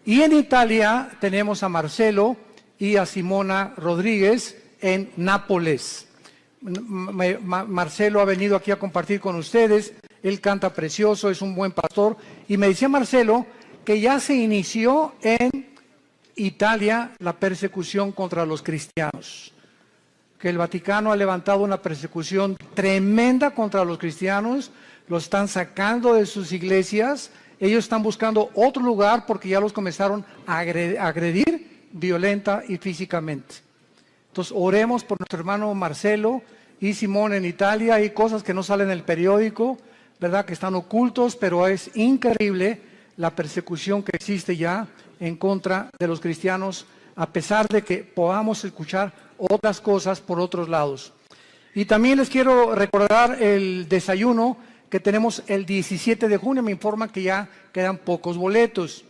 Y en Italia tenemos a Marcelo y a Simona Rodríguez en Nápoles. Marcelo ha venido aquí a compartir con ustedes. Él canta precioso, es un buen pastor. Y me decía Marcelo que ya se inició en Italia la persecución contra los cristianos. Que el Vaticano ha levantado una persecución tremenda contra los cristianos. Los están sacando de sus iglesias. Ellos están buscando otro lugar porque ya los comenzaron a agredir violenta y físicamente. Entonces oremos por nuestro hermano Marcelo y Simón en Italia. Hay cosas que no salen en el periódico, ¿verdad? Que están ocultos, pero es increíble la persecución que existe ya en contra de los cristianos, a pesar de que podamos escuchar otras cosas por otros lados. Y también les quiero recordar el desayuno que tenemos el 17 de junio. Me informan que ya quedan pocos boletos.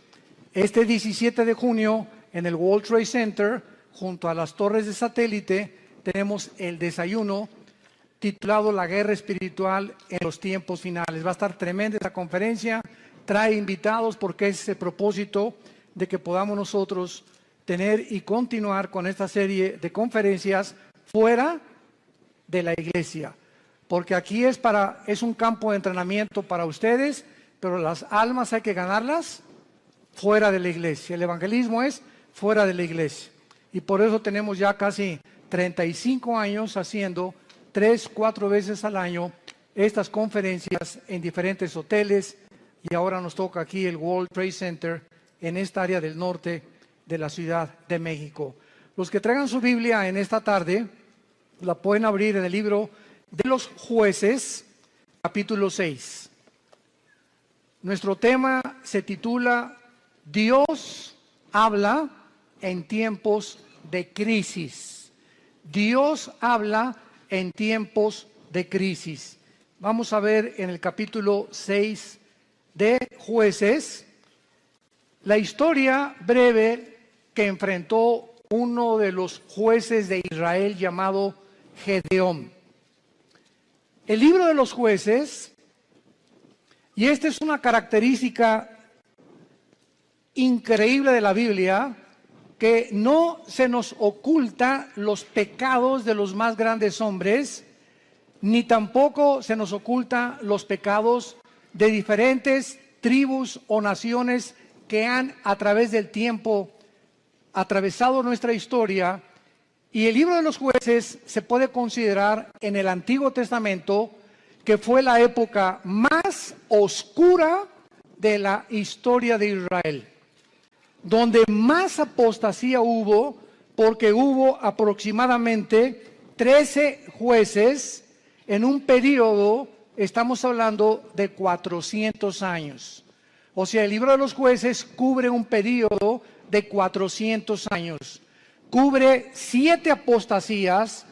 Este 17 de junio en el World Trade Center, junto a las torres de satélite, tenemos el desayuno titulado La Guerra Espiritual en los Tiempos Finales. Va a estar tremenda esta conferencia, trae invitados porque es el propósito de que podamos nosotros tener y continuar con esta serie de conferencias fuera de la iglesia. Porque aquí es un campo de entrenamiento para ustedes, pero las almas hay que ganarlas fuera de la iglesia. El evangelismo es fuera de la iglesia. Y por eso tenemos ya casi 35 años haciendo 3-4 veces al año estas conferencias en diferentes hoteles, y ahora nos toca aquí el World Trade Center en esta área del norte de la Ciudad de México. Los que traigan su Biblia en esta tarde la pueden abrir en el libro de los Jueces, capítulo 6. Nuestro tema se titula Dios habla en tiempos de crisis. Dios habla en tiempos de crisis. Vamos a ver en el capítulo 6 de Jueces la historia breve que enfrentó uno de los jueces de Israel llamado Gedeón. El libro de los Jueces, y esta es una característica increíble de la Biblia, que no se nos oculta los pecados de los más grandes hombres, ni tampoco se nos oculta los pecados de diferentes tribus o naciones que han a través del tiempo atravesado nuestra historia. Y el libro de los Jueces se puede considerar en el Antiguo Testamento que fue la época más oscura de la historia de Israel, donde más apostasía hubo, porque hubo aproximadamente 13 jueces en un periodo, estamos hablando de 400 años. O sea, el libro de los Jueces cubre un periodo de 400 años. Cubre 7 apostasías,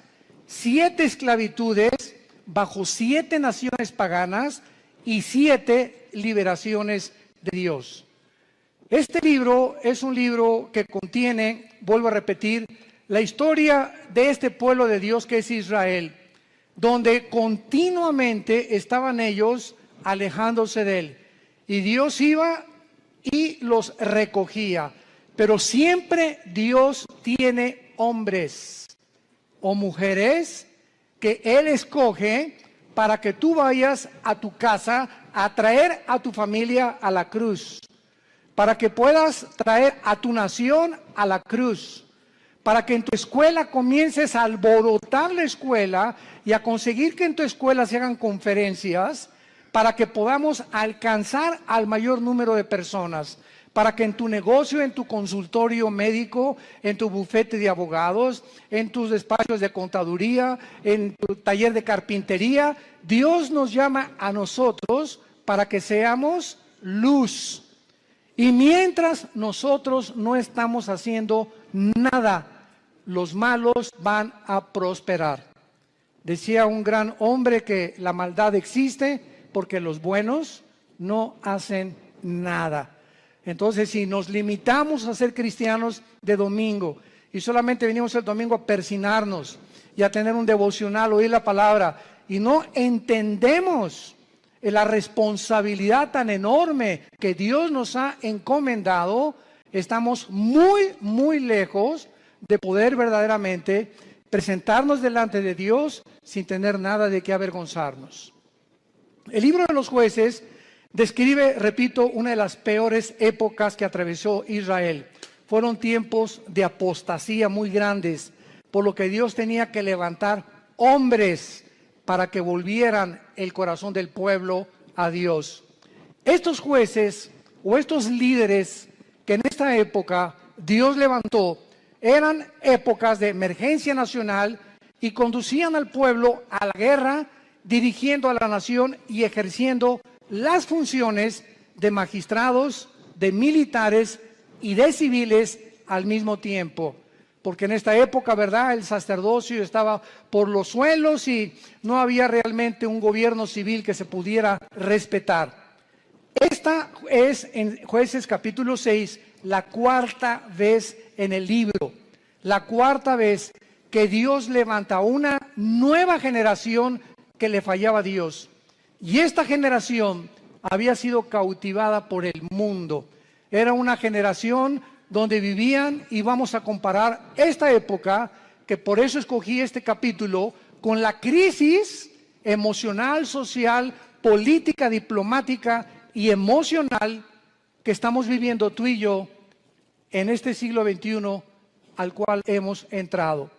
7 esclavitudes bajo 7 naciones paganas y 7 liberaciones de Dios. Este libro es un libro que contiene, vuelvo a repetir, la historia de este pueblo de Dios que es Israel, donde continuamente estaban ellos alejándose de él. Y Dios iba y los recogía. Pero siempre Dios tiene hombres o mujeres que Él escoge para que tú vayas a tu casa a traer a tu familia a la cruz, para que puedas traer a tu nación a la cruz, para que en tu escuela comiences a alborotar la escuela y a conseguir que en tu escuela se hagan conferencias, para que podamos alcanzar al mayor número de personas, para que en tu negocio, en tu consultorio médico, en tu bufete de abogados, en tus despachos de contaduría, en tu taller de carpintería, Dios nos llama a nosotros para que seamos luz. Y mientras nosotros no estamos haciendo nada, los malos van a prosperar. Decía un gran hombre que la maldad existe porque los buenos no hacen nada. Entonces, si nos limitamos a ser cristianos de domingo y solamente venimos el domingo a persinarnos y a tener un devocional, oír la palabra, y no entendemos la responsabilidad tan enorme que Dios nos ha encomendado, estamos muy, muy lejos de poder verdaderamente presentarnos delante de Dios sin tener nada de qué avergonzarnos. El libro de los Jueces describe, repito, una de las peores épocas que atravesó Israel. Fueron tiempos de apostasía muy grandes, por lo que Dios tenía que levantar hombres para que volvieran el corazón del pueblo a Dios. Estos jueces o estos líderes que en esta época Dios levantó, eran épocas de emergencia nacional y conducían al pueblo a la guerra, dirigiendo a la nación y ejerciendo las funciones de magistrados, de militares y de civiles al mismo tiempo. Porque en esta época, ¿verdad?, el sacerdocio estaba por los suelos y no había realmente un gobierno civil que se pudiera respetar. Esta es, en Jueces capítulo 6, la cuarta vez en el libro, la cuarta vez que Dios levanta una nueva generación que le fallaba a Dios. Y esta generación había sido cautivada por el mundo. Era una generación donde vivían, y vamos a comparar esta época, que por eso escogí este capítulo, con la crisis emocional, social, política, diplomática y emocional que estamos viviendo tú y yo en este siglo XXI al cual hemos entrado.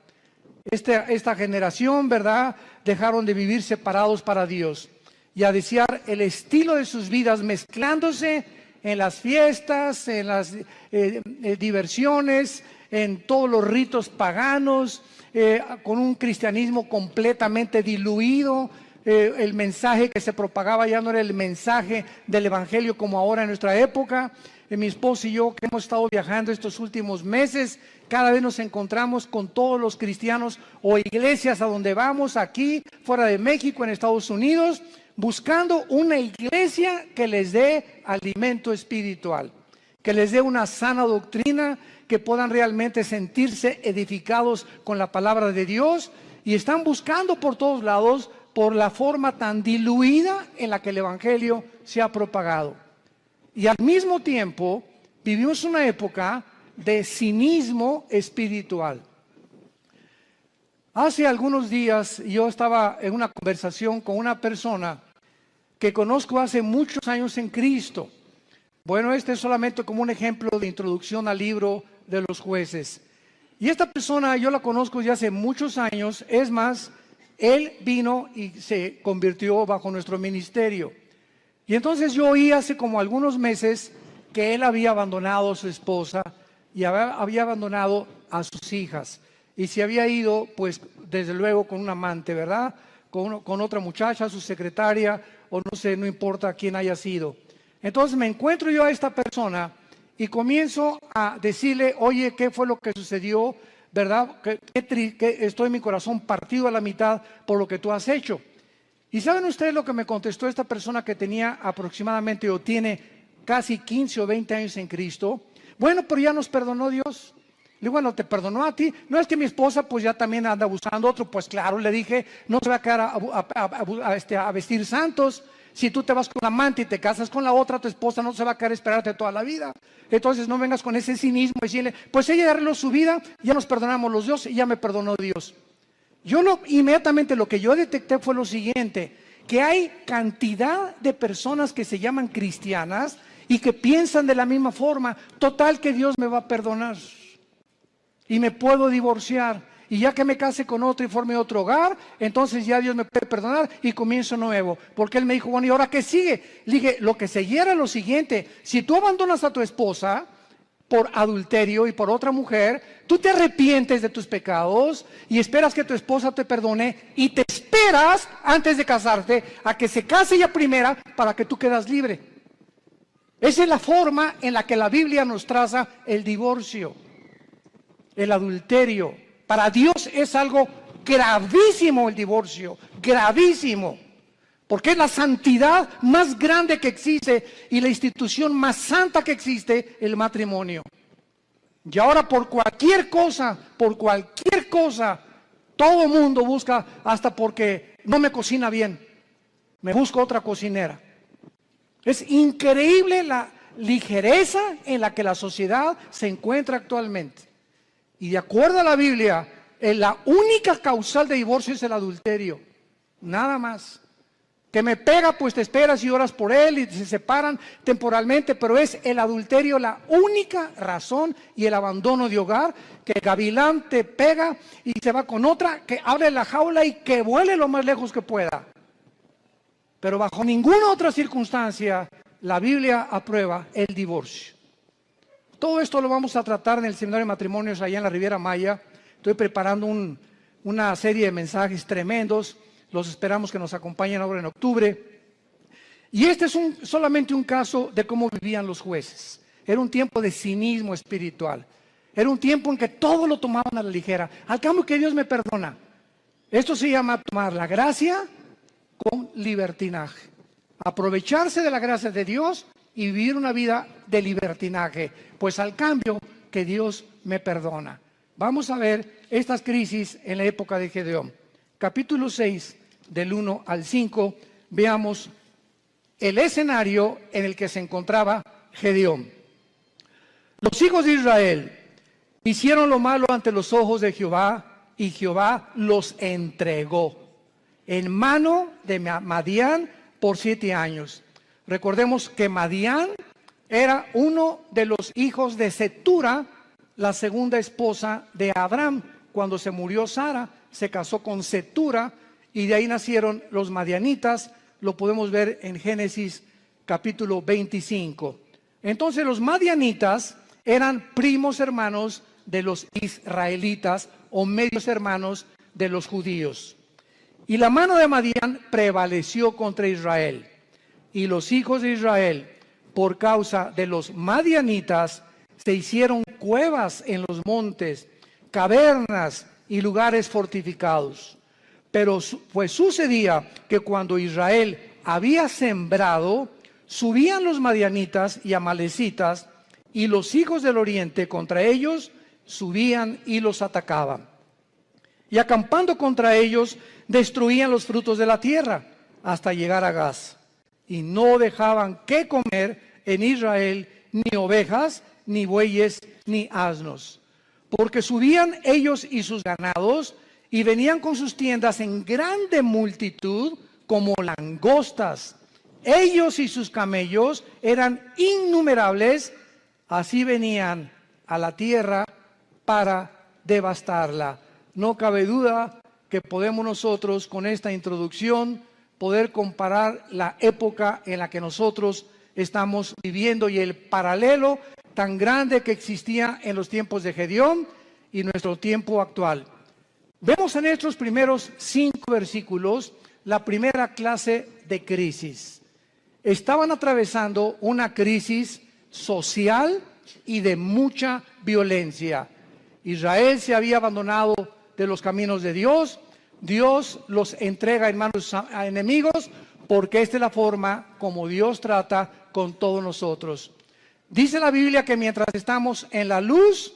Esta generación, ¿verdad?, dejaron de vivir separados para Dios y a desear el estilo de sus vidas mezclándose en las fiestas, en las diversiones, en todos los ritos paganos, con un cristianismo completamente diluido. El mensaje que se propagaba ya no era el mensaje del evangelio como ahora en nuestra época. Mi esposo y yo, que hemos estado viajando estos últimos meses, cada vez nos encontramos con todos los cristianos o iglesias a donde vamos, aquí, fuera de México, en Estados Unidos, buscando una iglesia que les dé alimento espiritual, que les dé una sana doctrina, que puedan realmente sentirse edificados con la palabra de Dios, y están buscando por todos lados por la forma tan diluida en la que el evangelio se ha propagado. Y al mismo tiempo vivimos una época de cinismo espiritual. Hace algunos días yo estaba en una conversación con una persona que conozco hace muchos años en Cristo. Bueno, este es solamente como un ejemplo de introducción al libro de los Jueces. Y esta persona yo la conozco ya hace muchos años. Es más, él vino y se convirtió bajo nuestro ministerio. Y entonces yo oí hace como algunos meses que él había abandonado a su esposa y había abandonado a sus hijas. Y se había ido, pues, desde luego con un amante, ¿verdad? Con otra muchacha, su secretaria, o no sé, no importa quién haya sido. Entonces me encuentro yo a esta persona y comienzo a decirle, oye, ¿qué fue lo que sucedió? ¿Verdad? Que estoy en mi corazón partido a la mitad por lo que tú has hecho. ¿Y saben ustedes lo que me contestó esta persona que tenía aproximadamente o tiene casi 15 o 20 años en Cristo? Bueno, pero ya nos perdonó Dios. Le digo, bueno, ¿te perdonó a ti? No, es que mi esposa pues ya también anda abusando otro. Pues claro, le dije, no se va a quedar a vestir santos. Si tú te vas con la amante y te casas con la otra, tu esposa no se va a quedar a esperarte toda la vida. Entonces no vengas con ese cinismo y decirle, pues ella arregló su vida, ya nos perdonamos los dos y ya me perdonó Dios. Inmediatamente lo que yo detecté fue lo siguiente, que hay cantidad de personas que se llaman cristianas y que piensan de la misma forma, total que Dios me va a perdonar y me puedo divorciar, y ya que me case con otro y forme otro hogar, entonces ya Dios me puede perdonar y comienzo nuevo. Porque él me dijo, bueno, ¿y ahora qué sigue? Le dije, lo que seguía era lo siguiente, si tú abandonas a tu esposa por adulterio y por otra mujer, tú te arrepientes de tus pecados y esperas que tu esposa te perdone y te esperas antes de casarte a que se case ella primera para que tú quedas libre. Esa es la forma en la que la Biblia nos traza el divorcio, el adulterio. Para Dios es algo gravísimo el divorcio, gravísimo. Porque es la santidad más grande que existe y la institución más santa que existe, el matrimonio. Y ahora por cualquier cosa, todo mundo busca, hasta porque no me cocina bien, me busco otra cocinera. Es increíble ligereza en la que la sociedad se encuentra actualmente. Y de acuerdo a la Biblia, la única causal de divorcio es el adulterio, nada más. Que me pega, pues te esperas y oras por él y se separan temporalmente, pero es el adulterio la única razón, y el abandono de hogar, que el gavilán te pega y se va con otra, que abre la jaula y que vuele lo más lejos que pueda. Pero bajo ninguna otra circunstancia la Biblia aprueba el divorcio. Todo esto lo vamos a tratar en el seminario de matrimonios allá en la Riviera Maya. Estoy preparando una serie de mensajes tremendos. Los esperamos que nos acompañen ahora en octubre. Y este es solamente un caso de cómo vivían los jueces. Era un tiempo de cinismo espiritual. Era un tiempo en que todo lo tomaban a la ligera. Al cambio que Dios me perdona. Esto se llama tomar la gracia con libertinaje. Aprovecharse de la gracia de Dios y vivir una vida de libertinaje. Pues al cambio que Dios me perdona. Vamos a ver estas crisis en la época de Gedeón. Capítulo 6, del 1 al 5, veamos el escenario en el que se encontraba Gedeón. Los hijos de Israel hicieron lo malo ante los ojos de Jehová, y Jehová los entregó en mano de Madián por 7 años. Recordemos que Madián era uno de los hijos de Cetura, la segunda esposa de Abraham. Cuando se murió Sara, se casó con Cetura y de ahí nacieron los madianitas. Lo podemos ver en Génesis capítulo 25. Entonces los madianitas eran primos hermanos de los israelitas o medios hermanos de los judíos. Y la mano de Madián prevaleció contra Israel. Y los hijos de Israel, por causa de los madianitas, se hicieron cuevas en los montes, cavernas y lugares fortificados. Pero pues sucedía que cuando Israel había sembrado, subían los madianitas y amalecitas, y los hijos del oriente contra ellos subían y los atacaban. Y acampando contra ellos, destruían los frutos de la tierra hasta llegar a Gaza. Y no dejaban que comer en Israel ni ovejas, ni bueyes, ni asnos. Porque subían ellos y sus ganados, y venían con sus tiendas en grande multitud, como langostas. Ellos y sus camellos eran innumerables, así venían a la tierra para devastarla. No cabe duda que podemos nosotros, con esta introducción, poder comparar la época en la que nosotros estamos viviendo y el paralelo tan grande que existía en los tiempos de Gedeón y nuestro tiempo actual. Vemos en estos primeros 5 versículos la primera clase de crisis. Estaban atravesando una crisis social y de mucha violencia. Israel se había abandonado de los caminos de Dios. Dios los entrega en manos a enemigos, porque esta es la forma como Dios trata con todos nosotros. Dice la Biblia que mientras estamos en la luz,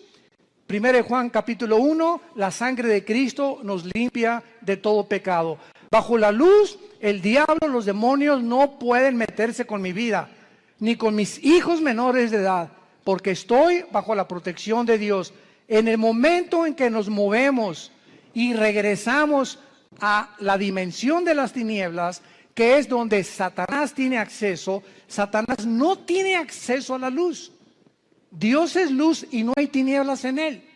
1 Juan capítulo 1, la sangre de Cristo nos limpia de todo pecado. Bajo la luz, el diablo, los demonios no pueden meterse con mi vida, ni con mis hijos menores de edad, porque estoy bajo la protección de Dios. En el momento en que nos movemos y regresamos a la dimensión de las tinieblas, que es donde Satanás tiene acceso, Satanás no tiene acceso a la luz. Dios es luz y no hay tinieblas en él.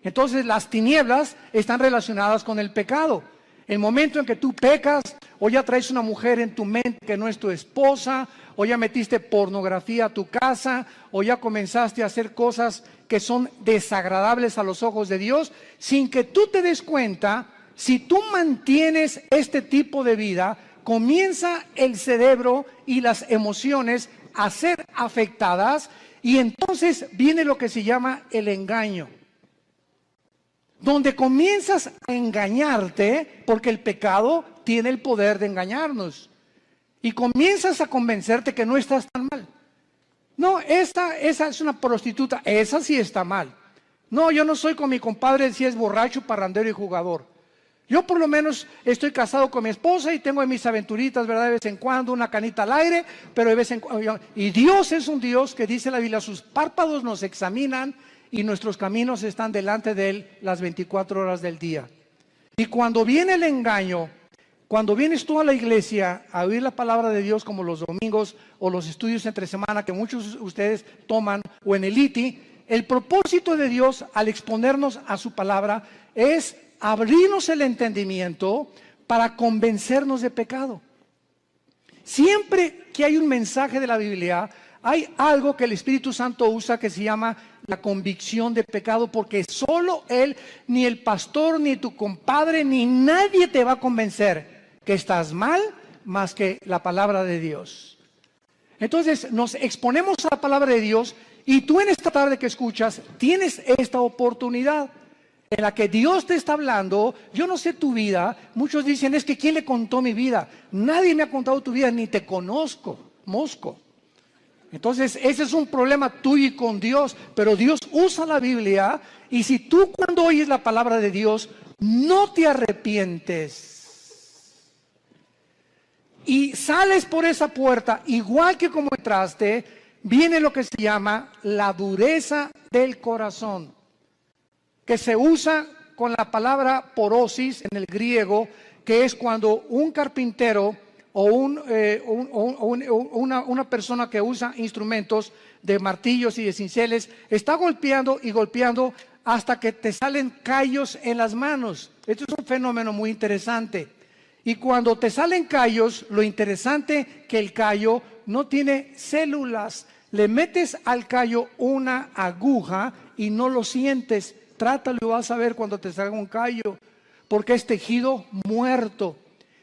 Entonces las tinieblas están relacionadas con el pecado. El momento en que tú pecas, o ya traes una mujer en tu mente que no es tu esposa, o ya metiste pornografía a tu casa, o ya comenzaste a hacer cosas que son desagradables a los ojos de Dios, sin que tú te des cuenta, si tú mantienes este tipo de vida, comienza el cerebro y las emociones a ser afectadas, y entonces viene lo que se llama el engaño, donde comienzas a engañarte, porque el pecado tiene el poder de engañarnos, y comienzas a convencerte que no estás tan mal. No, esa es una prostituta, esa sí está mal. No, yo no soy con mi compadre si es borracho, parrandero y jugador. Yo por lo menos estoy casado con mi esposa y tengo mis aventuritas, ¿verdad? De vez en cuando, una canita al aire, pero de vez en cuando. Y Dios es un Dios que dice la Biblia, sus párpados nos examinan y nuestros caminos están delante de Él las 24 horas del día. Y cuando viene el engaño, cuando vienes tú a la iglesia a oír la palabra de Dios como los domingos o los estudios entre semana que muchos de ustedes toman o en el ITI, el propósito de Dios al exponernos a su palabra es abrirnos el entendimiento para convencernos de pecado. Siempre que hay un mensaje de la Biblia, hay algo que el Espíritu Santo usa que se llama la convicción de pecado, porque solo Él, ni el pastor, ni tu compadre, ni nadie te va a convencer que estás mal más que la palabra de Dios. Entonces nos exponemos a la palabra de Dios y tú en esta tarde que escuchas tienes esta oportunidad en la que Dios te está hablando. Yo no sé tu vida. Muchos dicen, es que ¿quién le contó mi vida? Nadie me ha contado tu vida, ni te conozco, mosco. Entonces ese es un problema tuyo y con Dios, pero Dios usa la Biblia y si tú cuando oyes la palabra de Dios no te arrepientes y sales por esa puerta igual que como entraste, viene lo que se llama la dureza del corazón, que se usa con la palabra porosis en el griego, que es cuando un carpintero o una persona que usa instrumentos de martillos y de cinceles está golpeando y golpeando hasta que te salen callos en las manos. Esto es un fenómeno muy interesante. Y cuando te salen callos, lo interesante que el callo no tiene células. Le metes al callo una aguja y no lo sientes. Trátalo y vas a ver cuando te salga un callo, porque es tejido muerto.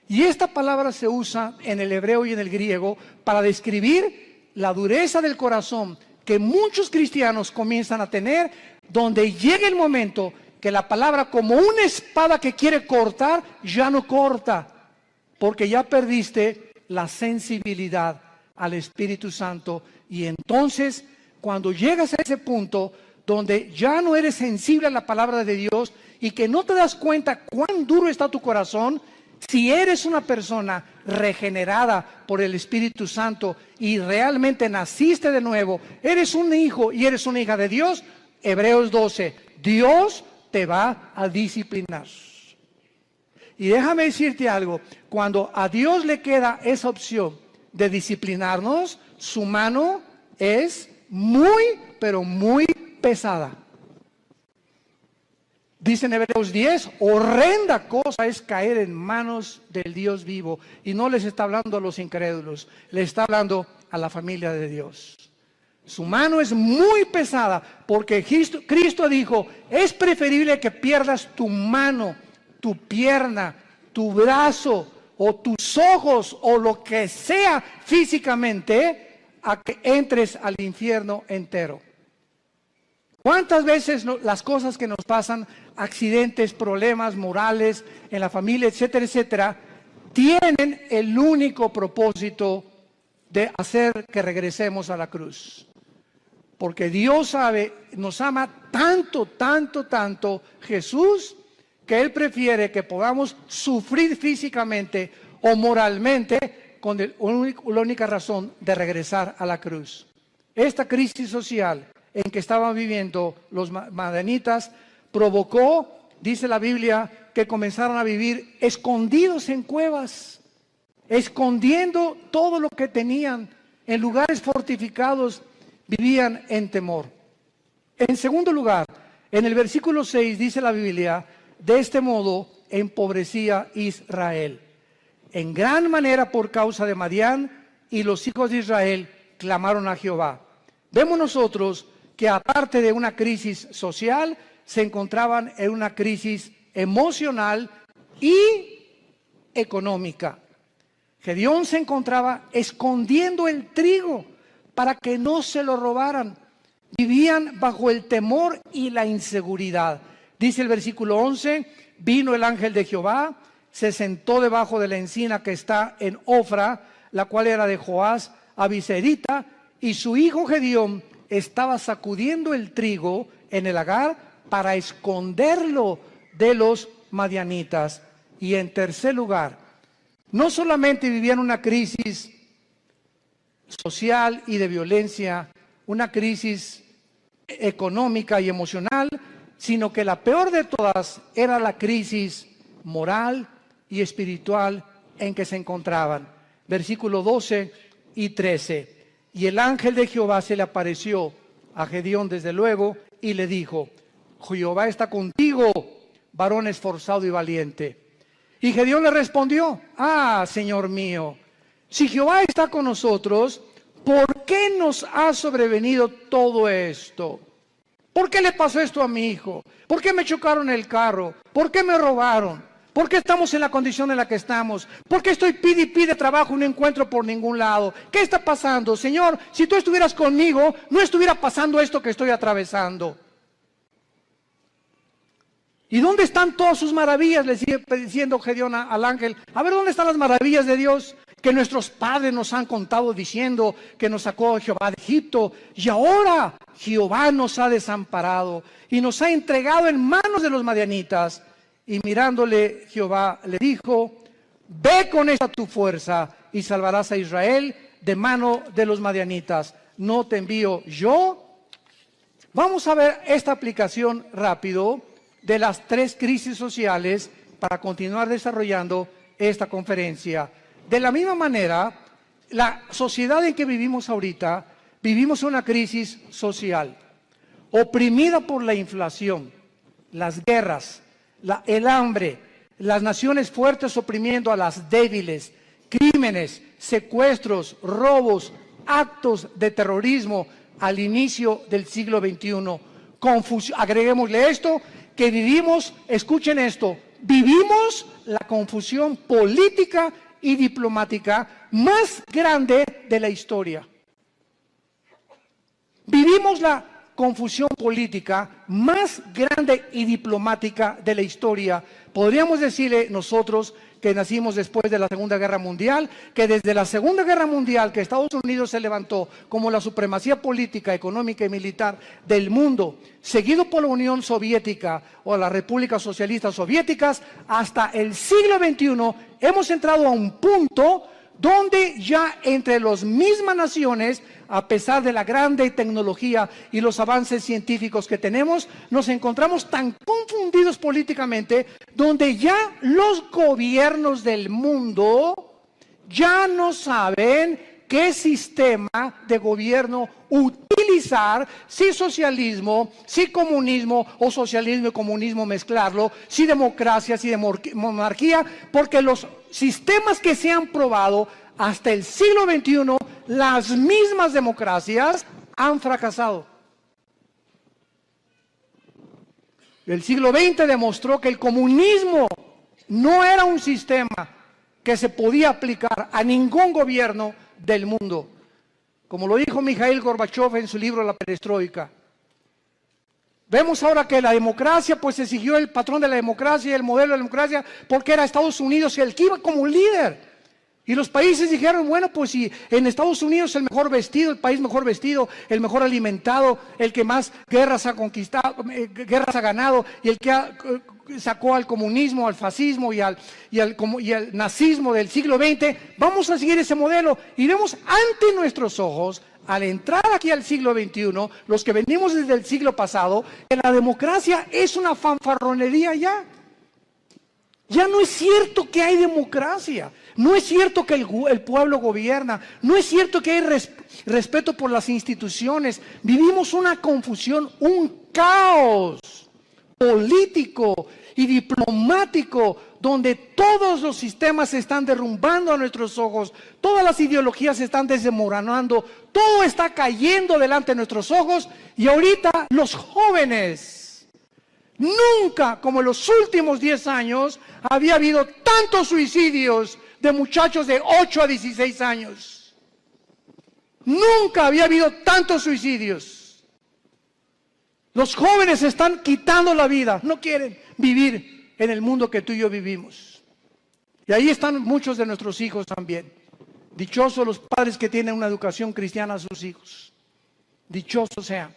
Y esta palabra se usa en el hebreo y en el griego para describir la dureza del corazón que muchos cristianos comienzan a tener, donde llega el momento que la palabra, como una espada que quiere cortar, ya no corta, porque ya perdiste la sensibilidad al Espíritu Santo. Y entonces, cuando llegas a ese punto donde ya no eres sensible a la palabra de Dios y que no te das cuenta cuán duro está tu corazón, si eres una persona regenerada por el Espíritu Santo y realmente naciste de nuevo, eres un hijo y eres una hija de Dios, Hebreos 12, Dios te va a disciplinar. Y déjame decirte algo, cuando a Dios le queda esa opción de disciplinarnos, su mano es muy, pero muy pesada. Dice en Hebreos 10, horrenda cosa es caer en manos del Dios vivo. Y no les está hablando a los incrédulos, les está hablando a la familia de Dios. Su mano es muy pesada porque Cristo dijo, es preferible que pierdas tu mano, tu pierna, tu brazo o tus ojos o lo que sea físicamente a que entres al infierno entero. ¿Cuántas veces las cosas que nos pasan, accidentes, problemas morales en la familia, etcétera, etcétera, tienen el único propósito de hacer que regresemos a la cruz? Porque Dios sabe, nos ama tanto, tanto, tanto Jesús, que Él prefiere que podamos sufrir físicamente o moralmente con la única razón de regresar a la cruz. Esta crisis social en que estaban viviendo los madianitas provocó, dice la Biblia, que comenzaron a vivir escondidos en cuevas, escondiendo todo lo que tenían, en lugares fortificados, vivían en temor. En segundo lugar, en el versículo 6 dice la Biblia, de este modo empobrecía Israel en gran manera por causa de Madián, y los hijos de Israel clamaron a Jehová. Vemos nosotros que aparte de una crisis social, se encontraban en una crisis emocional y económica. Gedeón se encontraba escondiendo el trigo para que no se lo robaran. Vivían bajo el temor y la inseguridad. Dice el versículo 11, vino el ángel de Jehová, se sentó debajo de la encina que está en Ofra, la cual era de Joás abiserita, y su hijo Gedeón estaba sacudiendo el trigo en el lagar para esconderlo de los madianitas. Y en tercer lugar, no solamente vivían una crisis social y de violencia, una crisis económica y emocional, sino que la peor de todas era la crisis moral y espiritual en que se encontraban. Versículos 12 y 13. Y el ángel de Jehová se le apareció a Gedeón desde luego y le dijo: Jehová está contigo, varón esforzado y valiente. Y Gedeón le respondió: ah, Señor mío, si Jehová está con nosotros, ¿por qué nos ha sobrevenido todo esto? ¿Por qué le pasó esto a mi hijo? ¿Por qué me chocaron el carro? ¿Por qué me robaron? ¿Por qué estamos en la condición en la que estamos? ¿Por qué estoy pide y pide trabajo y no encuentro por ningún lado? ¿Qué está pasando? Señor, si tú estuvieras conmigo, no estuviera pasando esto que estoy atravesando. ¿Y dónde están todas sus maravillas? Le sigue diciendo Gedeón al ángel. A ver, ¿dónde están las maravillas de Dios que nuestros padres nos han contado diciendo que nos sacó Jehová de Egipto? Y ahora Jehová nos ha desamparado y nos ha entregado en manos de los madianitas. Y mirándole Jehová le dijo: ve con esta tu fuerza y salvarás a Israel de mano de los madianitas. ¿No te envío yo? Vamos a ver esta aplicación rápido de las tres crisis sociales para continuar desarrollando esta conferencia. De la misma manera, la sociedad en que vivimos ahorita, vivimos una crisis social, oprimida por la inflación, las guerras, el hambre, las naciones fuertes oprimiendo a las débiles, crímenes, secuestros, robos, actos de terrorismo al inicio del siglo XXI. Agreguémosle esto, que vivimos, escuchen esto, vivimos la confusión política y diplomática más grande de la historia. Vivimos la confusión política más grande y diplomática de la historia. Podríamos decirle nosotros que nacimos después de la Segunda Guerra Mundial, que desde la Segunda Guerra Mundial que Estados Unidos se levantó como la supremacía política, económica y militar del mundo, seguido por la Unión Soviética o las repúblicas socialistas soviéticas, hasta el siglo XXI hemos entrado a un punto donde ya entre las mismas naciones, a pesar de la grande tecnología y los avances científicos que tenemos, nos encontramos tan confundidos políticamente, donde ya los gobiernos del mundo ya no saben qué sistema de gobierno utilizar, si socialismo, si comunismo o socialismo y comunismo mezclarlo, si democracia, si monarquía, porque los sistemas que se han probado hasta el siglo XXI, las mismas democracias han fracasado. El siglo XX demostró que el comunismo no era un sistema que se podía aplicar a ningún gobierno del mundo, como lo dijo Mikhail Gorbachev en su libro La Perestroika. Vemos ahora que la democracia, pues se siguió el patrón de la democracia, el modelo de la democracia, porque era Estados Unidos el que iba como líder. Y los países dijeron, bueno, pues si en Estados Unidos el mejor vestido, el país mejor vestido, el mejor alimentado, el que más guerras ha conquistado, guerras ha ganado, y el que sacó al comunismo, al fascismo y al nazismo del siglo XX, vamos a seguir ese modelo. Y vemos ante nuestros ojos, al entrar aquí al siglo XXI, los que venimos desde el siglo pasado, que la democracia es una fanfarronería ya. Ya no es cierto que hay democracia, no es cierto que el pueblo gobierna, no es cierto que hay respeto por las instituciones. Vivimos una confusión, un caos político y diplomático, donde todos los sistemas se están derrumbando a nuestros ojos, todas las ideologías se están desmoronando, todo está cayendo delante de nuestros ojos, y ahorita los jóvenes, nunca, como en los últimos 10 años, había habido tantos suicidios de muchachos de 8 a 16 años. Nunca había habido tantos suicidios. Los jóvenes están quitando la vida, no quieren vivir en el mundo que tú y yo vivimos. Y ahí están muchos de nuestros hijos también. Dichosos los padres que tienen una educación cristiana a sus hijos. Dichosos sean.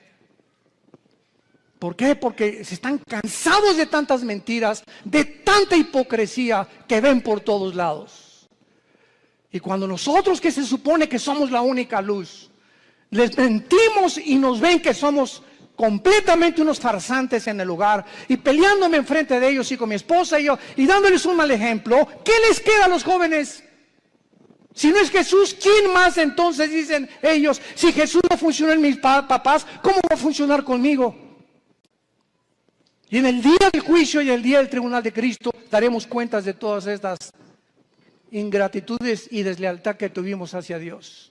¿Por qué? Porque se están cansados de tantas mentiras, de tanta hipocresía que ven por todos lados. Y cuando nosotros, que se supone que somos la única luz, les mentimos y nos ven que somos completamente unos farsantes en el lugar, y peleándome enfrente de ellos y con mi esposa y yo, y dándoles un mal ejemplo, ¿qué les queda a los jóvenes? Si no es Jesús, ¿quién más entonces? Dicen ellos, si Jesús no funcionó en mis papás, ¿cómo va a funcionar conmigo? Y en el día del juicio y el día del tribunal de Cristo daremos cuentas de todas estas ingratitudes y deslealtad que tuvimos hacia Dios.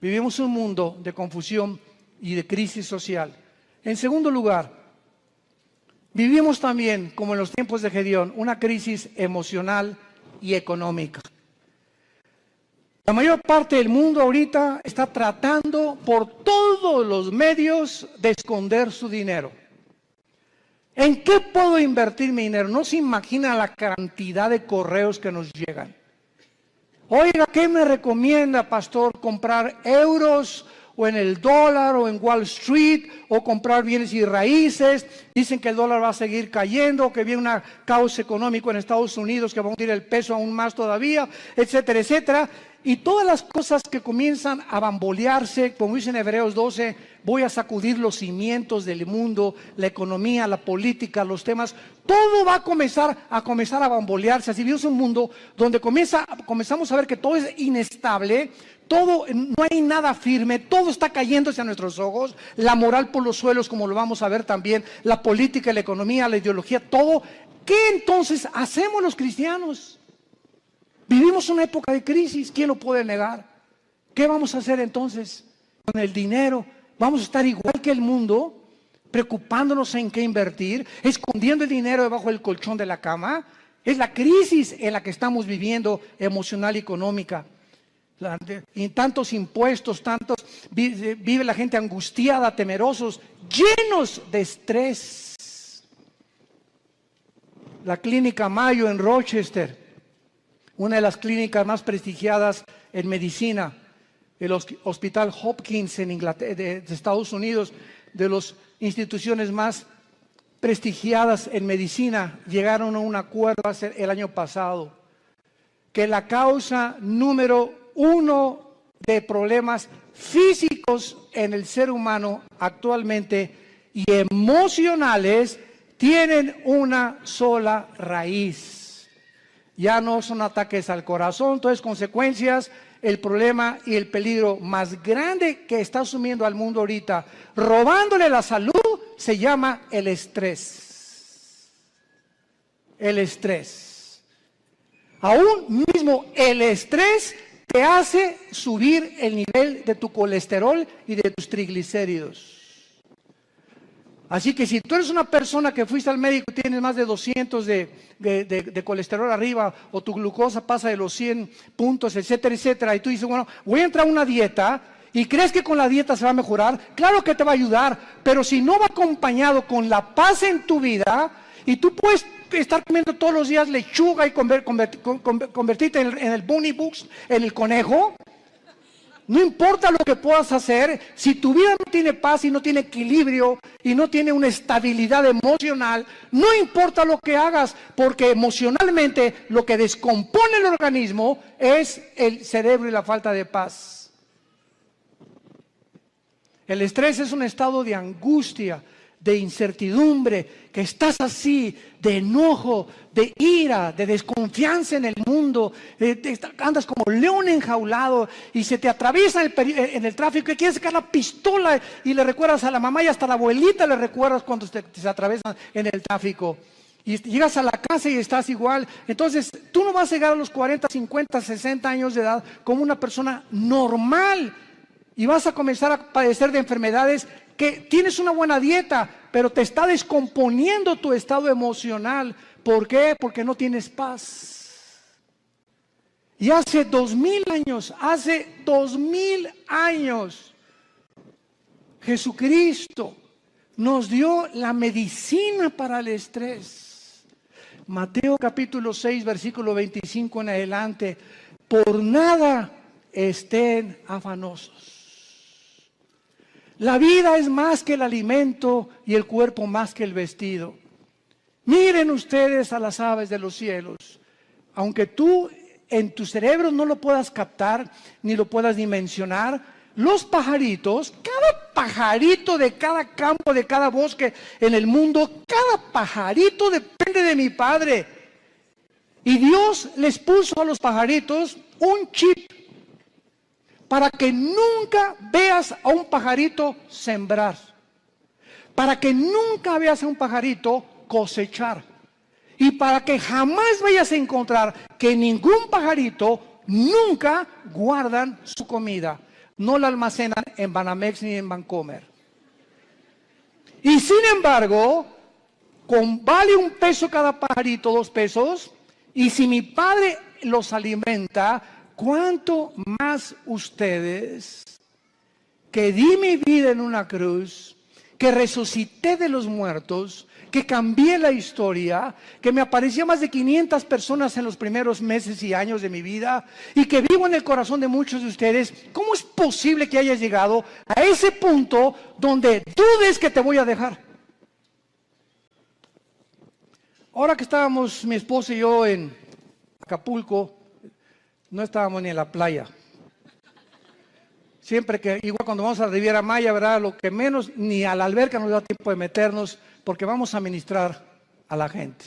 Vivimos un mundo de confusión y de crisis social. En segundo lugar, vivimos también, como en los tiempos de Gedeón, una crisis emocional y económica. La mayor parte del mundo ahorita está tratando por todos los medios de esconder su dinero. ¿En qué puedo invertir mi dinero? No se imagina la cantidad de correos que nos llegan. Oiga, ¿qué me recomienda, pastor? ¿Comprar euros o en el dólar o en Wall Street o comprar bienes y raíces? Dicen que el dólar va a seguir cayendo, que viene un caos económico en Estados Unidos que va a hundir el peso aún más todavía, etcétera, etcétera. Y todas las cosas que comienzan a bambolearse, como dice en Hebreos 12, voy a sacudir los cimientos del mundo, la economía, la política, los temas, todo va a comenzar a bambolearse. Así vivimos un mundo donde comenzamos a ver que todo es inestable, todo, no hay nada firme, todo está cayéndose a nuestros ojos, la moral por los suelos, como lo vamos a ver también, la política, la economía, la ideología, todo. ¿Qué entonces hacemos los cristianos? Vivimos una época de crisis, ¿quién lo puede negar? ¿Qué vamos a hacer entonces con el dinero? ¿Vamos a estar igual que el mundo, preocupándonos en qué invertir, escondiendo el dinero debajo del colchón de la cama? Es la crisis en la que estamos viviendo, emocional y económica. Y tantos impuestos, vive la gente angustiada, temerosos, llenos de estrés. La clínica Mayo en Rochester, una de las clínicas más prestigiadas en medicina, el Hospital Hopkins en Inglaterra, de Estados Unidos, de las instituciones más prestigiadas en medicina, llegaron a un acuerdo el año pasado, que la causa número 1 de problemas físicos en el ser humano actualmente y emocionales tienen una sola raíz. Ya no son ataques al corazón, entonces consecuencias, el problema y el peligro más grande que está asumiendo al mundo ahorita, robándole la salud, se llama el estrés. El estrés. Aún mismo el estrés te hace subir el nivel de tu colesterol y de tus triglicéridos. Así que si tú eres una persona que fuiste al médico y tienes más de 200 de colesterol arriba, o tu glucosa pasa de los 100 puntos, etcétera, etcétera, y tú dices, bueno, voy a entrar a una dieta, y crees que con la dieta se va a mejorar, claro que te va a ayudar, pero si no va acompañado con la paz en tu vida, y tú puedes estar comiendo todos los días lechuga y convertirte en el bunny bugs, en el conejo. No importa lo que puedas hacer, si tu vida no tiene paz y no tiene equilibrio y no tiene una estabilidad emocional, no importa lo que hagas, porque emocionalmente lo que descompone el organismo es el cerebro y la falta de paz. El estrés es un estado de angustia, de incertidumbre, que estás así, de enojo, de ira, de desconfianza en el mundo, andas como león enjaulado y se te atraviesa en el tráfico y quieres sacar la pistola y le recuerdas a la mamá y hasta a la abuelita le recuerdas cuando se atraviesan en el tráfico. Y llegas a la casa y estás igual. Entonces, tú no vas a llegar a los 40, 50, 60 años de edad como una persona normal y vas a comenzar a padecer de enfermedades que tienes una buena dieta, pero te está descomponiendo tu estado emocional. ¿Por qué? Porque no tienes paz. Y hace 2000 años, Jesucristo nos dio la medicina para el estrés. Mateo capítulo 6, versículo 25 en adelante. Por nada estén afanosos. La vida es más que el alimento y el cuerpo más que el vestido. Miren ustedes a las aves de los cielos. Aunque tú en tu cerebro no lo puedas captar, ni lo puedas dimensionar, los pajaritos, cada pajarito de cada campo, de cada bosque en el mundo, cada pajarito depende de mi Padre. Y Dios les puso a los pajaritos un chip para que nunca veas a un pajarito sembrar, para que nunca veas a un pajarito cosechar, y para que jamás vayas a encontrar que ningún pajarito nunca guardan su comida, no la almacenan en Banamex ni en Bancomer. Y sin embargo, vale $1 cada pajarito, $2, y si mi Padre los alimenta, ¿cuánto más ustedes, que di mi vida en una cruz, que resucité de los muertos, que cambié la historia, que me apareció a más de 500 personas en los primeros meses y años de mi vida, y que vivo en el corazón de muchos de ustedes? ¿Cómo es posible que hayas llegado a ese punto donde dudes que te voy a dejar? Ahora que estábamos mi esposa y yo en Acapulco, no estábamos ni en la playa. Siempre que, igual cuando vamos a la Riviera Maya, ¿verdad? Lo que menos, ni a la alberca nos da tiempo de meternos, porque vamos a ministrar a la gente.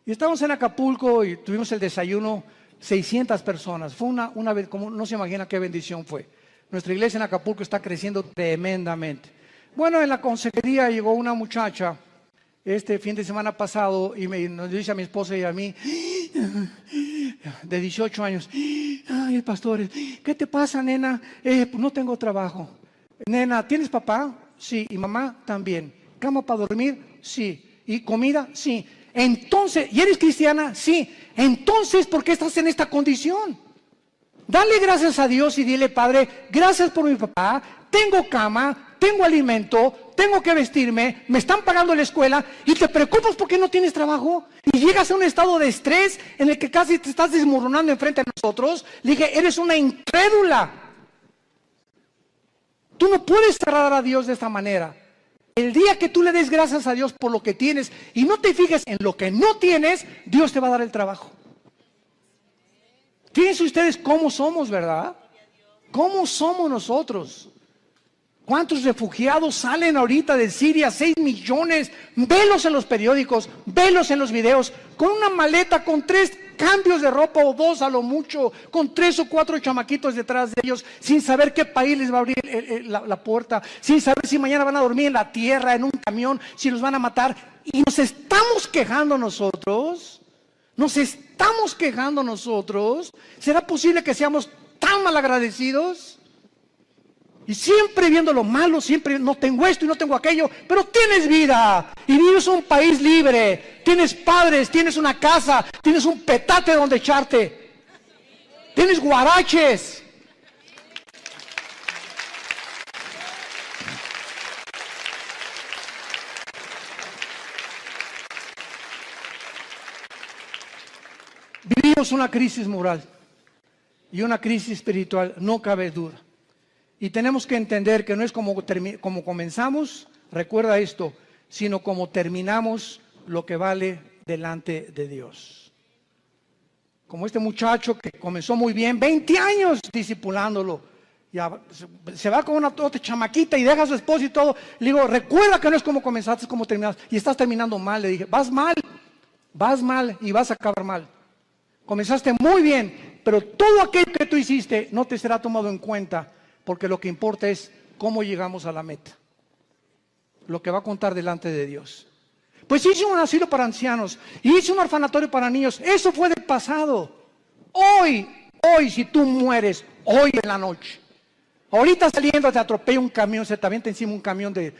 Y estábamos en Acapulco y tuvimos el desayuno, 600 personas. Fue una vez, como no se imagina qué bendición fue. Nuestra iglesia en Acapulco está creciendo tremendamente. Bueno, en la consejería llegó una muchacha este fin de semana pasado y nos dice a mi esposa y a mí, de 18 años, ay, pastores, ¿qué te pasa, nena? Pues no tengo trabajo. Nena, ¿tienes papá? Sí. ¿Y mamá? También. ¿Cama para dormir? Sí. ¿Y comida? Sí. Entonces, ¿y eres cristiana? Sí. Entonces, ¿por qué estás en esta condición? Dale gracias a Dios y dile, Padre, gracias por mi papá, tengo cama, tengo alimento, tengo que vestirme, me están pagando la escuela, y te preocupas porque no tienes trabajo, y llegas a un estado de estrés en el que casi te estás desmoronando enfrente de nosotros. Le dije, eres una incrédula. Tú no puedes cerrar a Dios de esta manera. El día que tú le des gracias a Dios por lo que tienes y no te fijes en lo que no tienes, Dios te va a dar el trabajo. Fíjense ustedes cómo somos, ¿verdad? ¿Cómo somos nosotros? ¿Cuántos refugiados salen ahorita de Siria? 6 millones. Velos en los periódicos, velos en los videos, con una maleta, con 3 cambios de ropa o 2 a lo mucho, con 3 o 4 chamaquitos detrás de ellos, sin saber qué país les va a abrir la puerta, sin saber si mañana van a dormir en la tierra, en un camión, si los van a matar. Y nos estamos quejando nosotros. Nos estamos quejando nosotros. ¿Será posible que seamos tan malagradecidos? Y siempre viendo lo malo, siempre no tengo esto y no tengo aquello, pero tienes vida y vives en un país libre, tienes padres, tienes una casa, tienes un petate donde echarte, tienes guaraches. Vivimos una crisis moral y una crisis espiritual, no cabe duda. Y tenemos que entender que no es como comenzamos, recuerda esto, sino como terminamos lo que vale delante de Dios. Como este muchacho que comenzó muy bien, 20 años discipulándolo, ya se va con una otra chamaquita y deja a su esposo y todo. Le digo, recuerda que no es como comenzaste, es como terminaste. Y estás terminando mal, le dije, vas mal y vas a acabar mal. Comenzaste muy bien, pero todo aquello que tú hiciste no te será tomado en cuenta, porque lo que importa es cómo llegamos a la meta. Lo que va a contar delante de Dios. Pues hice un asilo para ancianos, y hice un orfanatorio para niños. Eso fue del pasado. Hoy, si tú mueres, hoy en la noche, ahorita saliendo te atropella un camión, se te avienta encima un camión de